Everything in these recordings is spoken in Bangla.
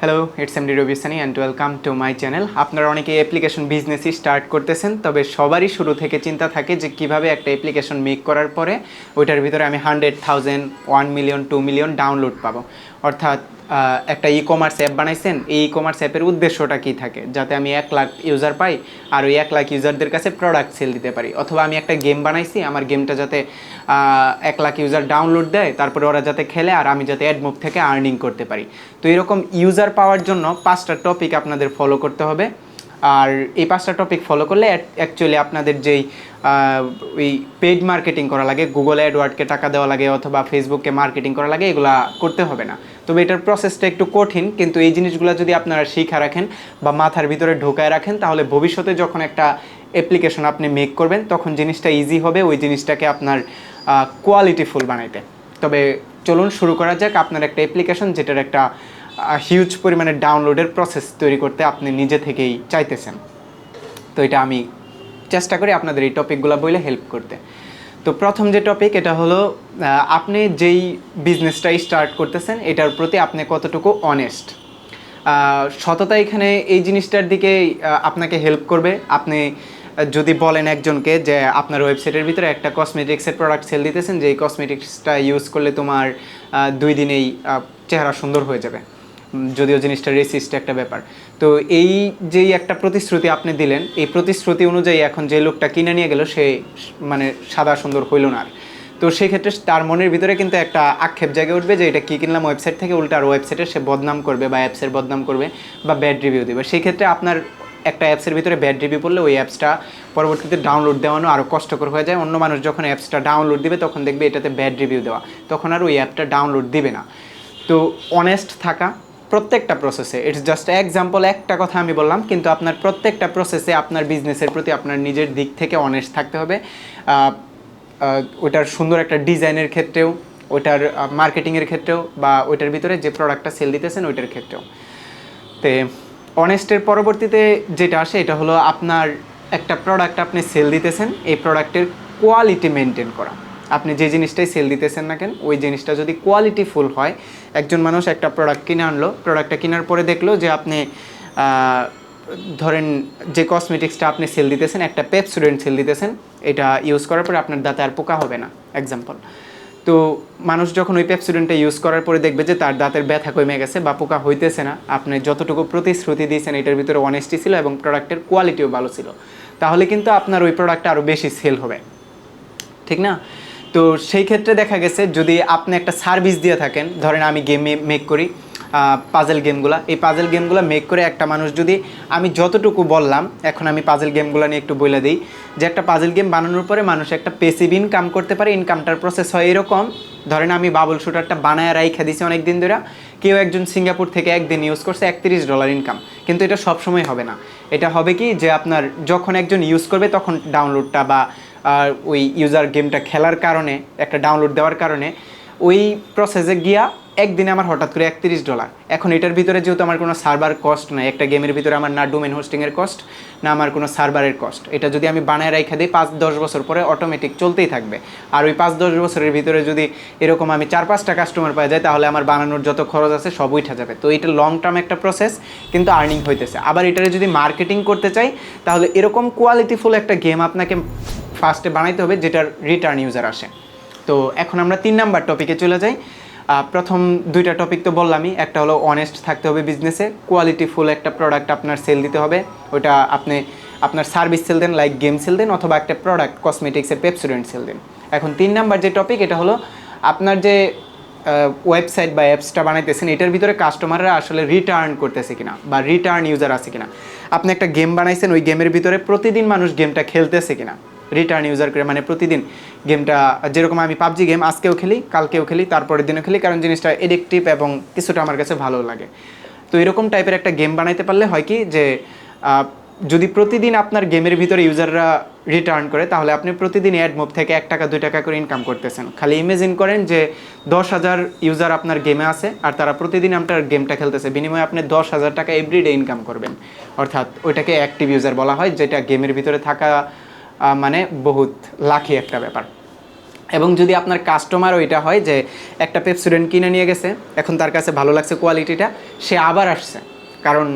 Hello, it's MD Rabi Sunny and welcome to my channel. আপনারা অনেকে অ্যাপ্লিকেশন বিজনেসই স্টার্ট করতেছেন, তবে সবারই শুরু থেকে চিন্তা থাকে যে কিভাবে একটা অ্যাপ্লিকেশন মেক করার পরে ওইটার ভিতরে আমি 100,000, 1 মিলিয়ন, 2 মিলিয়ন ডাউনলোড পাবো। অর্থাৎ একটা ই কমার্স অ্যাপ বানাইছেন, এই ই কমার্স অ্যাপের উদ্দেশ্যটা কী থাকে, যাতে আমি 1 লাখ ইউজার পাই আর ওই 1 লাখ ইউজারদের কাছে প্রোডাক্ট সেল দিতে পারি। অথবা আমি একটা গেম বানাইছি, আমার গেমটা যাতে 1 লাখ ইউজার ডাউনলোড দেয়, তারপরে ওরা যাতে খেলে আর আমি যাতে অ্যাড মুভ থেকে আর্নিং করতে পারি। তো এরকম ইউজার পাওয়ার জন্য 5টা টপিক আপনাদের ফলো করতে হবে। আর এই 5টা টপিক ফলো করলে অ্যাকচুয়ালি আপনাদের যেই ওই পেইড মার্কেটিং করা লাগে, গুগল অ্যাডওয়ার্ডকে টাকা দেওয়া লাগে অথবা ফেসবুককে মার্কেটিং করা লাগে, এগুলা করতে হবে না। তবে এটার প্রসেসটা একটু কঠিন, কিন্তু এই জিনিসগুলো যদি আপনারা শিখা রাখেন বা মাথার ভিতরে ঢোকায় রাখেন, তাহলে ভবিষ্যতে যখন একটা অ্যাপ্লিকেশন আপনি মেক করবেন তখন জিনিসটা ইজি হবে ওই জিনিসটাকে আপনার কোয়ালিটিফুল বানাইতে। তবে চলুন শুরু করা যাক। আপনার একটা অ্যাপ্লিকেশন যেটার একটা হিউজ পরিমাণে ডাউনলোডের প্রসেস তৈরি করতে আপনি নিজে থেকেই চাইতেছেন, তো এটা আমি চেষ্টা করি আপনাদের এই টপিকগুলো বলে হেল্প করতে। তো প্রথম যে টপিক, এটা হলো আপনি যেই বিজনেসটা স্টার্ট করতেছেন এটার প্রতি আপনি কতটুকু অনেস্ট। সততা এখানে এই জিনিসটার দিকে আপনাকে হেল্প করবে। আপনি যদি বলেন একজনকে যে আপনার ওয়েবসাইটের ভিতরে একটা কসমেটিক্সের প্রোডাক্ট সেল দিতেছেন, যে এই কসমেটিক্সটা ইউজ করলে তোমার 2 দিনেই চেহারা সুন্দর হয়ে যাবে, যদিও জিনিসটা রেসিস্ট একটা ব্যাপার। তো এই যেই একটা প্রতিশ্রুতি আপনি দিলেন, এই প্রতিশ্রুতি অনুযায়ী এখন যে লোকটা কিনে নিয়ে গেল সে মানে সাদা সুন্দর হইল না আর। তো সেই ক্ষেত্রে তার মনের ভিতরে কিন্তু একটা আক্ষেপ জায়গা উঠবে যে এটা কী কিনলাম ওয়েবসাইট থেকে, উল্টা আর ওয়েবসাইটের সে বদনাম করবে বা অ্যাপসের বদনাম করবে বা ব্যাড রিভিউ দেবে। সেই ক্ষেত্রে আপনার একটা অ্যাপসের ভিতরে ব্যাড রিভিউ পড়লে ওই অ্যাপসটা পরবর্তীতে ডাউনলোড দেওয়ানো আরও কষ্টকর হয়ে যায়। অন্য মানুষ যখন অ্যাপসটা ডাউনলোড দিবে তখন দেখবে এটাতে ব্যাড রিভিউ দেওয়া, তখন আর ওই অ্যাপটা ডাউনলোড দিবে না। তো অনেস্ট থাকা প্রত্যেকটা প্রসেসে, ইটস জাস্ট এক্সাম্পল, একটা কথা আমি বললাম, কিন্তু আপনার প্রত্যেকটা প্রসেসে আপনার বিজনেসের প্রতি আপনার নিজের দিক থেকে অনেস্ট থাকতে হবে। ওটার সুন্দর একটা ডিজাইনের ক্ষেত্রেও, ওটার মার্কেটিংয়ের ক্ষেত্রেও, বা ওইটার ভিতরে যে প্রোডাক্টটা সেল দিতেছেন ওইটার ক্ষেত্রেও। তো অনেস্টের পরবর্তীতে যেটা আসে এটা হলো আপনার একটা প্রোডাক্ট আপনি সেল দিতেছেন, এই প্রোডাক্টের কোয়ালিটি মেনটেন করা। আপনি যে জিনিসটাই সেল দিতেছেন না কেন, ওই জিনিসটা যদি কোয়ালিটিফুল হয়। একজন মানুষ একটা প্রোডাক্ট কিনে আনলো, প্রোডাক্টটা কেনার পরে দেখলো যে আপনি ধরেন যে কসমেটিক্সটা আপনি সেল দিতেছেন, একটা পেপসোডেন্ট সেল দিতেছেন, এটা ইউজ করার পরে আপনার দাঁতে আর পোকা হবে না এক্সাম্পল। তো মানুষ যখন ওই পেপসোডেন্টটা ইউজ করার পরে দেখবে যে তার দাঁতের ব্যথা কমে গেছে বা পোকা হইতেছে না, আপনি যতটুকু প্রতিশ্রুতি দিয়েছেন এটার ভিতরে অনেস্টি ছিল এবং প্রোডাক্টের কোয়ালিটিও ভালো ছিল, তাহলে কিন্তু আপনার ওই প্রোডাক্টটা আরও বেশি সেল হবে, ঠিক না? তো সেই ক্ষেত্রে দেখা গেছে যদি আপনি একটা সার্ভিস দিয়ে থাকেন, ধরেন আমি গেম মেক করি, পাজেল গেমগুলো, এই পাজেল গেমগুলো মেক করে একটা মানুষ যদি আমি যতটুকু বললাম, এখন আমি পাজেল গেমগুলো নিয়ে একটু বলে দিই যে একটা পাজেল গেম বানানোর পরে মানুষ একটা পেসিভ ইনকাম করতে পারে। ইনকামটার প্রসেস হয় এরকম, ধরেন আমি বাবল শুটারটা বানায় রাইখা দিছি অনেক দিন ধরে, কেউ একজন সিঙ্গাপুর থেকে একদিন ইউজ করছে, $31 ইনকাম। কিন্তু এটা সবসময় হবে না। এটা হবে কি যে আপনার যখন একজন ইউজ করবে তখন ডাউনলোডটা বা ওই ইউজার গেমটা খেলার কারণে, একটা ডাউনলোড দেওয়ার কারণে ওই প্রসেসে গিয়া একদিনে আমার হঠাৎ করে $31। এখন এটার ভিতরে যেহেতু আমার কোনো সার্ভার কস্ট নাই, একটা গেমের ভিতরে আমার না ডোমেন হোস্টিংয়ের কস্ট, না আমার কোনো সার্ভারের কস্ট, এটা যদি আমি বানায় রাখা দিই 5-10 বছর পরে অটোমেটিক চলতেই থাকবে। আর ওই 5-10 বছরের ভিতরে যদি এরকম আমি 4-5টা কাস্টমার পাওয়া যায়, তাহলে আমার বানানোর যত খরচ আছে সব উঠা যাবে। তো এটা লং টার্ম একটা প্রসেস, কিন্তু আর্নিং হইতেছে। আবার এটারে যদি মার্কেটিং করতে চাই, তাহলে এরকম কোয়ালিটিফুল একটা গেম আপনাকে ফার্স্টে বানাইতে হবে যেটার রিটার্ন ইউজার আসে। তো এখন আমরা 3 নাম্বার টপিকে চলে যাই। প্রথম 2টা টপিক তো বললামই, একটা হলো অনেস্ট থাকতে হবে বিজনেসে, কোয়ালিটিফুল একটা প্রোডাক্ট আপনার সেল দিতে হবে। ওটা আপনি আপনার সার্ভিস সেল দেন, লাইক গেম সেল দেন, অথবা একটা প্রোডাক্ট কসমেটিক্সের পেপসোডেন্ট সেল দেন। এখন 3 নাম্বার যে টপিক, এটা হলো আপনার যে ওয়েবসাইট বা অ্যাপসটা বানাইতেছেন এটার ভিতরে কাস্টমাররা আসলে রিটার্ন করতেছে কিনা বা রিটার্ন ইউজার আছে কিনা। আপনি একটা গেম বানাইছেন, ওই গেমের ভিতরে প্রতিদিন মানুষ গেমটা খেলতেছে কিনা, রিটার্ন ইউজার করে, মানে প্রতিদিন গেমটা, যেরকম আমি পাবজি গেম আজকেও খেলি, কালকেও খেলি, তারপরের দিনও খেলি, কারণ জিনিসটা এডিকটিভ এবং কিছুটা আমার কাছে ভালো লাগে। তো এরকম টাইপের একটা গেম বানাইতে পারলে হয় কি যে যদি প্রতিদিন আপনার গেমের ভিতরে ইউজাররা রিটার্ন করে, তাহলে আপনি প্রতিদিন অ্যাড মুভ থেকে $1-2 করে ইনকাম করতেছেন। খালি ইমেজিন করেন যে 10,000 ইউজার আপনার গেমে আছে আর তারা প্রতিদিন আপনার গেমটা খেলতেছে, বিনিময়ে আপনি $10,000 এভরিডে ইনকাম করবেন। অর্থাৎ ওইটাকে অ্যাক্টিভ ইউজার বলা হয়, যেটা গেমের ভিতরে থাকা মানে বহুত লাকি একটা ব্যাপার। এবং যদি আপনার কাস্টমার ওইটা হয় যে একটা পেপসোডেন্ট কিনে নিয়ে গেছে, এখন তার কাছে ভালো লাগছে কোয়ালিটিটা, সে আবার আসছে, কারণ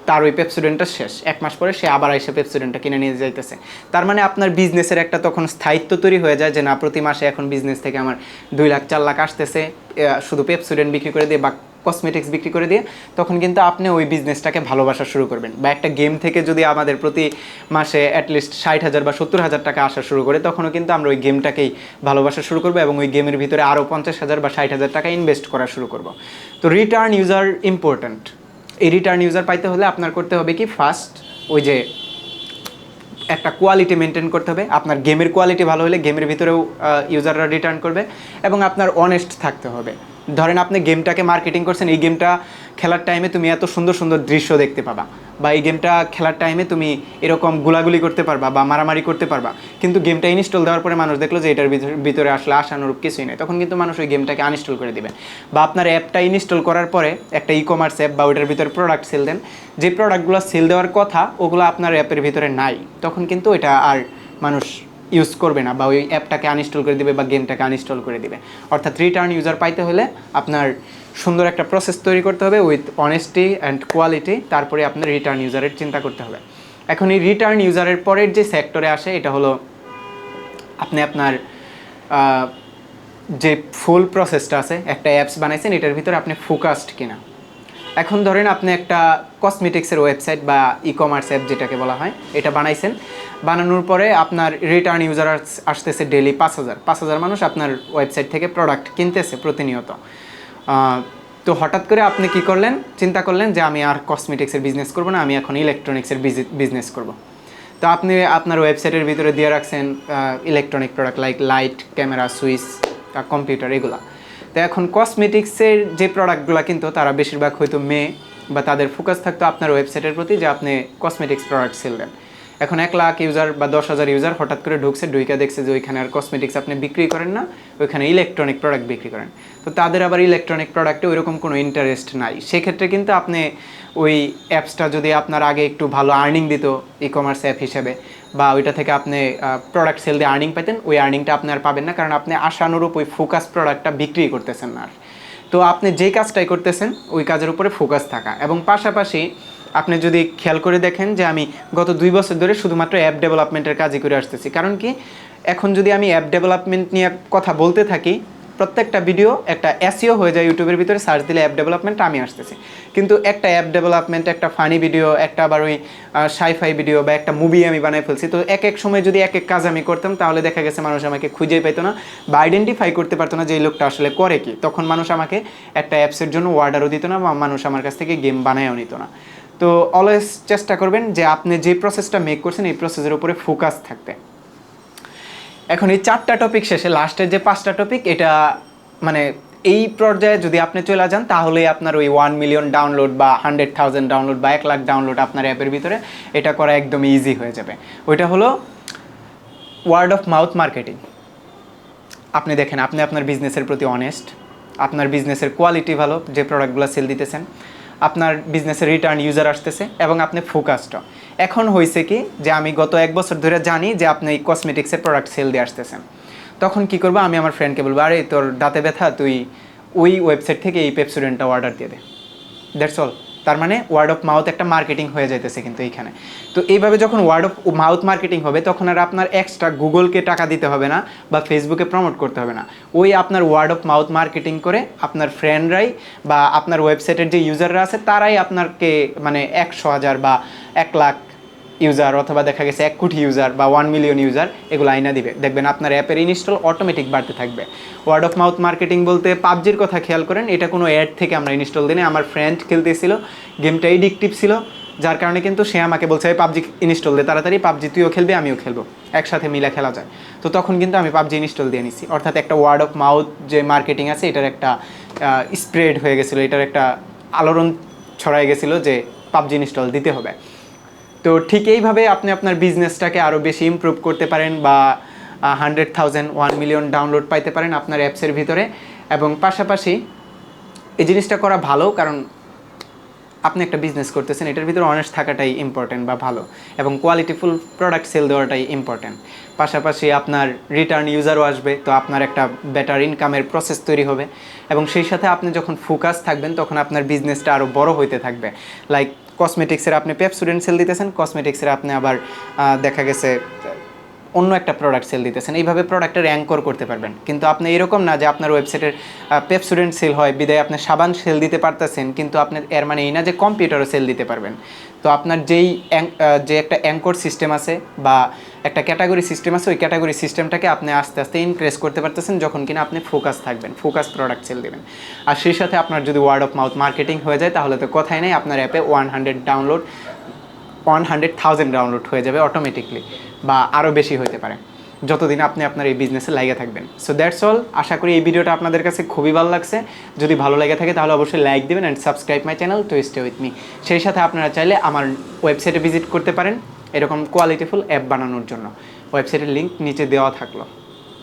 তার ওই পেপসোডেন্টটা শেষ, 1 মাস পরে সে আবার এসে পেপসোডেন্টটা কিনে নিয়ে যাইতেছে। তার মানে আপনার বিজনেসের একটা তখন স্থায়িত্ব তৈরি হয়ে যায় যে না, প্রতি মাসে এখন বিজনেস থেকে আমার 2 লাখ 4 লাখ আসতেছে শুধু পেপসোডেন্ট বিক্রি করে দিয়ে বা কসমেটিক্স বিক্রি করে দিয়ে। তখন কিন্তু আপনি ওই বিজনেসটাকে ভালোবাসা শুরু করবেন। বা একটা গেম থেকে যদি আমাদের প্রতি মাসে অ্যাটলিস্ট 60,000 বা 70,000 টাকা আসা শুরু করে, তখনও কিন্তু আমরা ওই গেমটাকেই ভালোবাসা শুরু করবো এবং ওই গেমের ভিতরে আরও 50,000 বা 60,000 টাকা ইনভেস্ট করা শুরু করব। তো রিটার্ন ইউজার ইম্পর্ট্যান্ট। এই রিটার্ন ইউজার পাইতে হলে আপনার করতে হবে কি, ফার্স্ট ওই যে একটা কোয়ালিটি মেনটেন করতে হবে। আপনার গেমের কোয়ালিটি ভালো হলে গেমের ভিতরেও ইউজাররা রিটার্ন করবে। এবং আপনার অনেস্ট থাকতে হবে। ধরেন আপনি গেমটাকে মার্কেটিং করছেন, এই গেমটা খেলার টাইমে তুমি এত সুন্দর সুন্দর দৃশ্য দেখতে পাবা, বা এই গেমটা খেলার টাইমে তুমি এরকম গুলাগুলি করতে পারবা বা মারামারি করতে পারবা, কিন্তু গেমটা ইনস্টল দেওয়ার পরে মানুষ দেখলো যে এটার ভিতরে আসলে আশানুরূপ কিছুই নেই, তখন কিন্তু মানুষ ওই গেমটাকে আনইনস্টল করে দিবেন। বা আপনার অ্যাপটা ইনস্টল করার পরে একটা ই-কমার্স অ্যাপ বা ওইটার ভিতরে প্রোডাক্ট সেল দেন, যে প্রোডাক্টগুলো সেল দেওয়ার কথা ওগুলো আপনার অ্যাপের ভিতরে নাই, তখন কিন্তু এটা আর মানুষ ইউজ করবে না বা ওই অ্যাপটাকে আনইনস্টল করে দিবে বা গেমটাকে আনইনস্টল করে দিবে। অর্থাৎ রিটার্ন ইউজার পাইতে হলে আপনার সুন্দর একটা প্রসেস তৈরি করতে হবে উইথ অনেস্টি অ্যান্ড কোয়ালিটি, তারপরে আপনার রিটার্ন ইউজারের চিন্তা করতে হবে। এখন এই রিটার্ন ইউজারের পরের যে সেক্টরে আসে, এটা হলো আপনি আপনার যে ফুল প্রসেসটা আছে, একটা অ্যাপস বানাইছেন, এটার ভিতরে আপনি ফোকাসড কিনা। এখন ধরেন আপনি একটা কসমেটিক্সের ওয়েবসাইট বা ই-কমার্স অ্যাপ যেটাকে বলা হয়, এটা বানাইছেন। বানানোর পরে আপনার রিটার্ন ইউজার আসতেছে ডেলি 5,000 মানুষ আপনার ওয়েবসাইট থেকে প্রোডাক্ট কিনতেছে প্রতিনিয়ত। তো হঠাৎ করে আপনি কি করলেন, চিন্তা করলেন যে আমি আর কসমেটিক্সের বিজনেস করব না, আমি এখন ইলেকট্রনিক্সের বিজনেস করব। তো আপনি আপনার ওয়েবসাইটের ভিতরে দিয়ে রাখছেন electronic product like light, camera, switch, computer, এগুলা। তো এখন কসমেটিক্সের যে প্রোডাক্টগুলো কিন্তু তারা বেশিরভাগ হয়তো মেয়ে, বা তাদের ফোকাস থাকতো আপনার ওয়েবসাইটের প্রতি যে আপনি কসমেটিক্স প্রোডাক্ট সেল দেন। এখন 1 লাখ ইউজার বা 10,000 ইউজার হঠাৎ করে ঢুকে দেখছে যে ওইখানে আর কসমেটিক্স আপনি বিক্রি করেন না, ওইখানে ইলেকট্রনিক প্রোডাক্ট বিক্রি করেন। তো তাদের আবার ইলেকট্রনিক প্রোডাক্টে ওইরকম কোনো ইন্টারেস্ট নাই। সেক্ষেত্রে কিন্তু আপনি ওই অ্যাপসটা যদি আপনার আগে একটু ভালো আর্নিং দিত ই-কমার্স অ্যাপ হিসেবে, বা ওইটা থেকে আপনি প্রোডাক্ট সেল দিয়ে আর্নিং পেতেন, ওই আর্নিংটা আপনি আর পাবেন না, কারণ আপনি আশানুরূপ ওই ফোকাস প্রোডাক্টটা বিক্রি করতেছেন না আর। তো আপনি যেই কাজটাই করতেছেন ওই কাজের উপরে ফোকাস থাকা। এবং পাশাপাশি আপনি যদি খেয়াল করে দেখেন যে আমি গত 2 বছর ধরে শুধুমাত্র অ্যাপ ডেভেলপমেন্টের কাজই করে আসতেছি। কারণ কি, এখন যদি আমি অ্যাপ ডেভেলপমেন্ট নিয়ে কথা বলতে থাকি, প্রত্যেকটা ভিডিও একটা এসইও হয়ে যায়, ইউটিউবের ভিতরে সার্চ দিলে অ্যাপ ডেভেলপমেন্ট আমি আসতেছি, কিন্তু একটা অ্যাপ ডেভেলপমেন্ট, একটা ফানি ভিডিও, একটা আবার ওই সাইফাই ভিডিও বা একটা মুভি আমি বানাই ফেলছি। তো এক এক সময় যদি এক এক কাজ আমি করতাম, তাহলে দেখা গেছে মানুষ আমাকে খুঁজেই পেতো না বা আইডেন্টিফাই করতে পারতো না যে এই লোকটা আসলে করে কি। তখন মানুষ আমাকে একটা অ্যাপসের জন্য অর্ডারও দিত না বা মানুষ আমার কাছ থেকে গেম বানায়ও নিত না। তো অলওয়েজ চেষ্টা করবেন যে আপনি যে প্রসেসটা মেক করছেন এই প্রসেসের উপরে ফোকাস থাকতে। এখন এই 4টা টপিক শেষে লাস্টের যে 5টা টপিক, এটা মানে এই পর্যায়ে যদি আপনি চলে যান, তাহলে আপনার ওই 1 মিলিয়ন ডাউনলোড বা 100,000 ডাউনলোড বা 1 লাখ ডাউনলোড আপনার অ্যাপের ভিতরে এটা করা একদম ইজি হয়ে যাবে। ওইটা হলো ওয়ার্ড অফ মাউথ মার্কেটিং। আপনি দেখেন, আপনি আপনার বিজনেসের প্রতি অনেস্ট, আপনার বিজনেসের কোয়ালিটি ভালো, যে প্রোডাক্টগুলো সেল দিতেছেন, আপনার বিজনেসের রিটার্ন ইউজার আসতেছে এবং আপনি ফোকাসড। এখন হয়েছে কি যে আমি গত 1 বছর ধরে জানি যে আপনি এই কসমেটিক্সের প্রোডাক্ট সেল দিয়ে আসতেছেন। তখন কি করবো, আমি আমার ফ্রেন্ডকে বলবো, আরে তোর দাঁতে ব্যথা, তুই ওই ওয়েবসাইট থেকে এই পেপসোডেন্টটা অর্ডার দিয়ে দে। That's all. তার মানে ওয়ার্ড অফ মাউথ একটা মার্কেটিং হয়ে যাইতেছে কিন্তু এইখানে। তো এইভাবে যখন ওয়ার্ড অফ মাউথ মার্কেটিং হবে, তখন আর আপনার এক্সট্রা গুগলকে টাকা দিতে হবে না বা ফেসবুকে প্রমোট করতে হবে না। ওই আপনার ওয়ার্ড অফ মাউথ মার্কেটিং করে আপনার ফ্রেন্ডরাই বা আপনার ওয়েবসাইটের যে ইউজাররা আছে তারাই আপনাকে মানে 100,000 বা 1 লাখ ইউজার, অথবা দেখা গেছে 1 কোটি ইউজার বা 1 মিলিয়ন ইউজার, এগুলো আইনা দিবে। দেখবেন আপনার অ্যাপের ইনস্টল অটোমেটিক বাড়তে থাকবে। ওয়ার্ড অফ মাউথ মার্কেটিং বলতে পাবজির কথা খেয়াল করেন, এটা কোনো অ্যাড থেকে আমরা ইনস্টল দিই না। আমার ফ্রেন্ড খেলতেছিল, গেমটা এডিকটিভ ছিল, যার কারণে কিন্তু সে আমাকে বলছে পাবজি ইনস্টল দে তাড়াতাড়ি, পাবজি তুইও খেলবে আমিও খেলবো, একসাথে মিলে খেলা যায়। তো তখন কিন্তু আমি পাবজি ইনস্টল দিয়ে নিছি। অর্থাৎ একটা ওয়ার্ড অফ মাউথ যে মার্কেটিং আছে, এটার একটা স্প্রেড হয়ে গেছিলো, এটার একটা আলোড়ন ছড়াই গেছিলো যে পাবজি ইনস্টল দিতে হবে। তো ঠিক এইভাবে আপনি আপনার বিজনেসটাকে আরও বেশি ইমপ্রুভ করতে পারেন বা 100,000 1 মিলিয়ন ডাউনলোড পাইতে পারেন আপনার অ্যাপসের ভিতরে। এবং পাশাপাশি এই জিনিসটা করা ভালো, কারণ আপনি একটা বিজনেস করতেছেন, এটার ভিতরে অনেস্ট থাকাটাই ইম্পর্টেন্ট বা ভালো, এবং কোয়ালিটিফুল প্রোডাক্ট সেল দেওয়াটাই ইম্পর্টেন্ট। পাশাপাশি আপনার রিটার্ন ইউজারও আসবে, তো আপনার একটা বেটার ইনকামের প্রসেস তৈরি হবে, এবং সেই সাথে আপনি যখন ফোকাস থাকবেন তখন আপনার বিজনেসটা আরও বড় হইতে থাকবে। লাইক কসমেটিক্সের আপনি পেপসোডেন্ট সেল দিতেছেন, কসমেটিক্সের আপনি আবার দেখা গেছে অন্য একটা প্রোডাক্ট সেল দিতেছেন, এইভাবে প্রোডাক্টের অ্যাঙ্কর করতে পারবেন। কিন্তু আপনি এরকম না যে আপনার ওয়েবসাইটের পেপসোডেন্ট সেল হয় বিদায় আপনি সাবান সেল দিতে পারতেছেন, কিন্তু আপনি এর মানে এই না যে কম্পিউটারও সেল দিতে পারবেন। তো আপনার যে একটা অ্যাঙ্কর সিস্টেম আছে বা একটা ক্যাটাগরি সিস্টেম আছে, ওই ক্যাটাগরি সিস্টেমটাকে আপনি আস্তে আস্তে ইনক্রিজ করতে পারতেছেন যখন কিনা আপনি ফোকাস থাকবেন, ফোকাস প্রোডাক্ট সেল দেবেন। আর সেই সাথে আপনার যদি ওয়ার্ড অফ মাউথ মার্কেটিং হয়ে যায় তাহলে তো কথাই নেই, আপনার অ্যাপে 100,000 ডাউনলোড হয়ে যাবে অটোমেটিকলি, বা আরও বেশি হতে পারে যতদিন আপনি আপনার এই বিজনেসে লাগিয়ে থাকবেন। So that's all. আশা করি এই ভিডিওটা আপনাদের কাছে খুবই ভালো লাগছে। যদি ভালো লেগে থাকে তাহলে অবশ্যই লাইক দেবেন and subscribe my channel to stay with me. সেই সাথে আপনারা চাইলে আমার ওয়েবসাইটে ভিজিট করতে পারেন এরকম কোয়ালিটিফুল অ্যাপ বানানোর জন্য। ওয়েবসাইটের লিঙ্ক নিচে দেওয়া থাকলো।